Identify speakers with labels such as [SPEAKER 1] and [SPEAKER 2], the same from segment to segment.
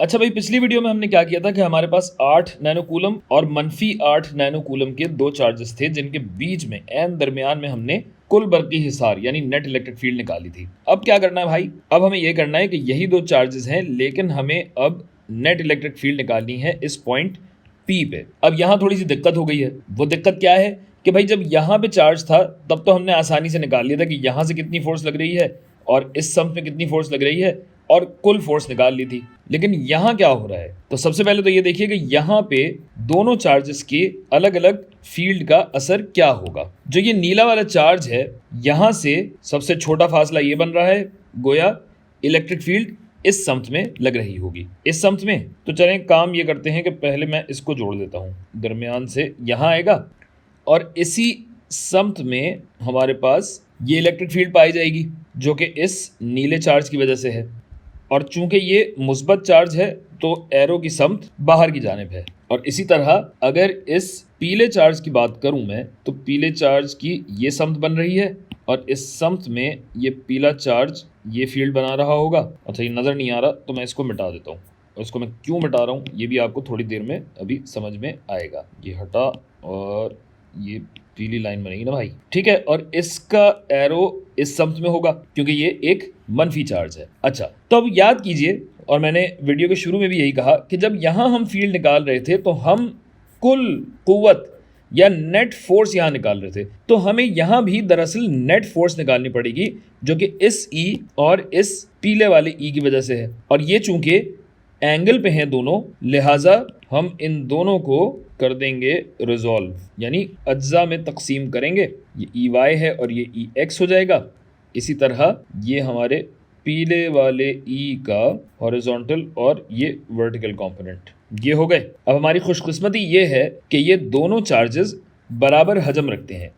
[SPEAKER 1] अच्छा भाई, पिछली वीडियो में हमने क्या किया था कि हमारे पास 8 नैनो कूलम और -8 नैनो कूलम के दो चार्जेस थे, जिनके बीच में एन दरमियान में हमने कुल बरकी हिसार यानी नेट इलेक्ट्रिक फील्ड निकाली थी। अब क्या करना है भाई, अब हमें यह करना है कि यही दो चार्जेस हैं, लेकिन हमें अब नेट इलेक्ट्रिक फील्ड निकालनी है इस पॉइंट पी पे। अब यहाँ थोड़ी सी दिक्कत हो गई है। वो दिक्कत क्या है कि भाई जब यहाँ पे चार्ज था तब तो हमने आसानी से निकाल लिया था कि यहाँ से कितनी फोर्स लग रही है और इस सम में कितनी फोर्स लग रही है और कुल फोर्स निकाल ली थी। लेकिन यहाँ क्या हो रहा है, तो सबसे पहले तो ये देखिए कि यहाँ पे दोनों चार्जेस के अलग अलग फील्ड का असर क्या होगा। जो ये नीला वाला चार्ज है, यहाँ से सबसे छोटा फासला ये बन रहा है, गोया इलेक्ट्रिक फील्ड इस समत में लग रही होगी, इस समत में। तो चलें काम ये करते हैं कि पहले मैं इसको जोड़ देता हूँ, दरमियान से यहाँ आएगा और इसी समत में हमारे पास ये इलेक्ट्रिक फील्ड पाई जाएगी जो कि इस नीले चार्ज की वजह से है। और चूंकि ये मुस्बत चार्ज है तो एरो की समत बाहर की जानिब है। और इसी तरह अगर इस पीले चार्ज की बात करूं मैं, तो पीले चार्ज की ये समत बन रही है और इस समत में ये पीला चार्ज ये फील्ड बना रहा होगा। अच्छा, ये नज़र नहीं आ रहा तो मैं इसको मिटा देता हूँ, और इसको मैं क्यों मिटा रहा हूँ ये भी आपको थोड़ी देर में अभी समझ में आएगा। ये हटा और ये पीली लाइन बनेगी ना भाई, ठीक है। और इसका एरो इस समत में होगा क्योंकि ये एक मनफी चार्ज है। अच्छा, तो अब याद कीजिए, और मैंने वीडियो के शुरू में भी यही कहा कि जब यहाँ हम फील्ड निकाल रहे थे तो हम कुल कुव्वत या नेट फोर्स यहाँ निकाल रहे थे, तो हमें यहाँ भी दरअसल नेट फोर्स निकालनी पड़ेगी जो कि इस ई और इस पीले वाले ई की वजह से है। और ये चूंकि एंगल पे हैं दोनों, लिहाजा हम इन दोनों को कर देंगे रिजॉल्व, यानी अज्जा में तकसीम करेंगे। ये ई वाई है और ये ई एक्स हो जाएगा। इसी तरह ये हमारे पीले वाले ई का हॉरिजॉन्टल और ये वर्टिकल कंपोनेंट ये हो गए। अब हमारी खुशकिस्मती ये है कि ये दोनों चार्जेस बराबर हजम रखते हैं,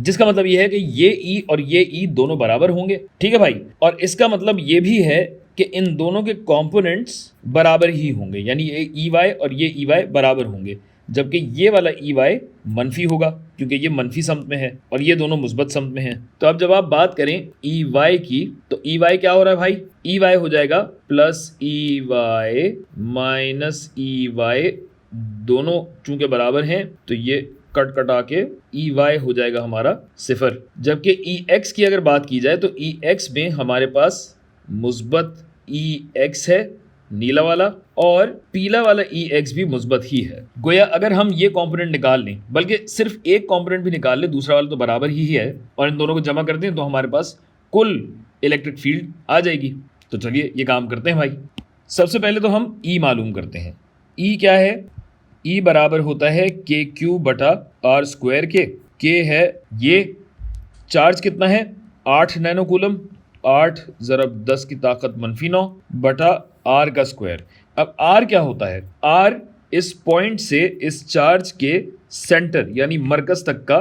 [SPEAKER 1] जिसका मतलब ये है कि ये ई और ये ई दोनों बराबर होंगे, ठीक है भाई। और इसका मतलब ये भी है कि इन दोनों के कंपोनेंट्स बराबर ही होंगे, यानी ये ई वाई और ये ई वाई बराबर होंगे, जबकि ये वाला ई वाई मनफी होगा क्योंकि ये मनफी समत में है और ये दोनों मुस्बत समत में हैं। तो अब जब आप बात करें ई वाई की, तो ई वाई क्या हो रहा है भाई, ई वाई हो जाएगा plus e y minus e y, दोनों चूंकि बराबर हैं तो ये कट कटा के ई वाई हो जाएगा हमारा 0। जबकि ई एक्स की अगर बात की जाए तो ई एक्स में हमारे पास मुस्बत ई एक्स है नीला वाला, और पीला वाला ई एक्स भी मुस्बत ही है। गोया अगर हम ये कंपोनेंट निकाल लें, बल्कि सिर्फ एक कंपोनेंट भी निकाल लें, दूसरा वाला तो बराबर ही है, और इन दोनों को जमा कर दें तो हमारे पास कुल इलेक्ट्रिक फील्ड आ जाएगी। तो चलिए ये काम करते हैं भाई। सबसे पहले तो हम ई मालूम करते हैं। ई क्या है, ई बराबर होता है के क्यू बटा आर स्क्वायर के। के है ये चार्ज कितना है 8 नैनो कूलम, 8 ज़रब 10 की ताकत -9 बटा आर का स्क्वायर। अब आर क्या होता है, आर इस पॉइंट से इस चार्ज के सेंटर यानी मरकज तक का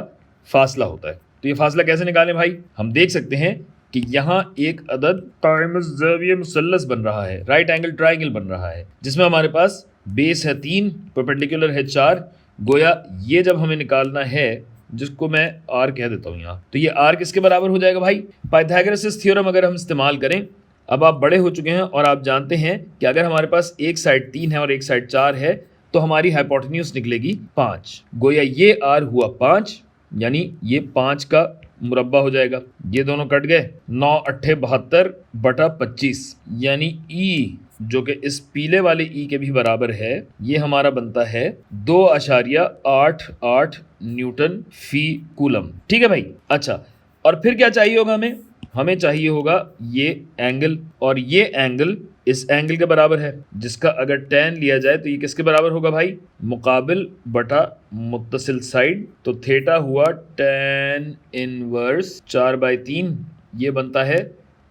[SPEAKER 1] फासला होता है। तो ये फासला कैसे निकालें भाई, हम देख सकते हैं कि यहाँ एक अदद कायमुज़ ज़ाविया मुसल्लस बन रहा है, राइट एंगल ट्राइंगल बन रहा है, जिसमें हमारे पास बेस है 3, परपेंडिकुलर है 4। गोया ये जब हमें निकालना है, जिसको मैं आर कह देता हूँ यहाँ, तो ये आर किसके बराबर हो जाएगा भाई, पाइथागोरस थ्योरम अगर हम इस्तेमाल करें, अब आप बड़े हो चुके हैं और आप जानते हैं कि अगर हमारे पास एक साइड 3 है और एक साइड 4 है तो हमारी हाइपोटेन्यूज निकलेगी 5। गोया ये आर हुआ 5, यानी ये 5 का मुरब्बा हो जाएगा। ये दोनों कट गए, 9 8 72 बटा 25, यानी ई जो कि इस पीले वाले ई के भी बराबर है, ये हमारा बनता है 2.88 न्यूटन फी कूलम, ठीक है भाई। अच्छा, और फिर क्या चाहिए होगा हमें, हमें चाहिए होगा ये एंगल, और ये एंगल इस एंगल के बराबर है, जिसका अगर tan लिया जाए तो ये किसके बराबर होगा भाई, मुकाबिल बटा मुत्तसिल साइड। तो थीटा हुआ tan इनवर्स 4/3, ये बनता है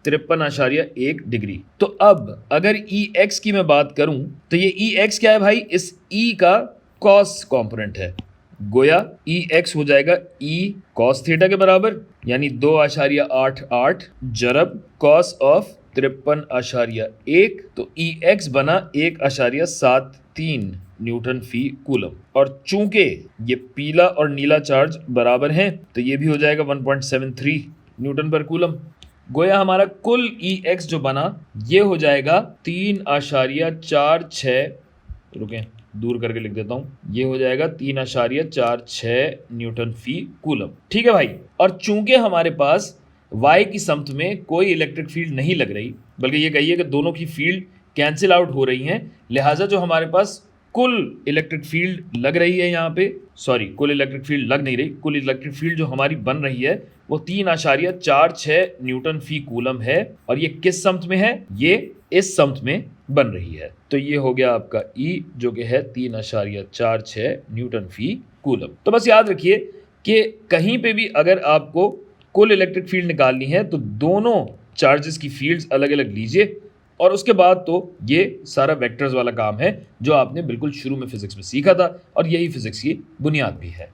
[SPEAKER 1] 53.1 डिग्री। तो अब अगर ई एक्स की मैं बात करूं तो ये ई एक्स क्या है भाई, इस ई का कॉस कंपोनेंट है। गोया ई एक्स हो जाएगा ई कॉस थीटा के बराबर, यानी 2.88 जरब कॉस ऑफ 53.1, तो ई एक्स बना 1.73 न्यूटन फी कूलम। और चूंकि ये पीला और नीला चार्ज बराबर हैं तो ये भी हो जाएगा 1.73 न्यूटन पर कूलम। गोया हमारा कुल EX जो बना ये हो जाएगा 3.46, रुकें दूर करके लिख देता हूं, ये हो जाएगा 3.46 न्यूटन फी कूलम। ठीक है भाई, और चूंकि हमारे पास y की समत में कोई इलेक्ट्रिक फील्ड नहीं लग रही, बल्कि ये कहिए कि दोनों की फील्ड कैंसिल आउट हो रही हैं, लिहाजा जो हमारे पास कुल इलेक्ट्रिक फील्ड लग रही है यहाँ पे, सॉरी कुल इलेक्ट्रिक फील्ड लग नहीं रही, कुल इलेक्ट्रिक फील्ड जो हमारी बन रही है वो 3.46 न्यूटन फी कूलम है, और ये किस समत में है, ये इस समत में बन रही है। तो ये हो गया आपका E जो कि है 3.46 न्यूटन फी कूलम। तो बस याद रखिए कि कहीं पे भी अगर आपको कुल इलेक्ट्रिक फील्ड निकालनी है तो दोनों चार्जेस की फील्ड्स अलग अलग लीजिए, और उसके बाद तो ये सारा वेक्टर्स वाला काम है जो आपने बिल्कुल शुरू में फिजिक्स में सीखा था, और यही फिजिक्स की बुनियाद भी है।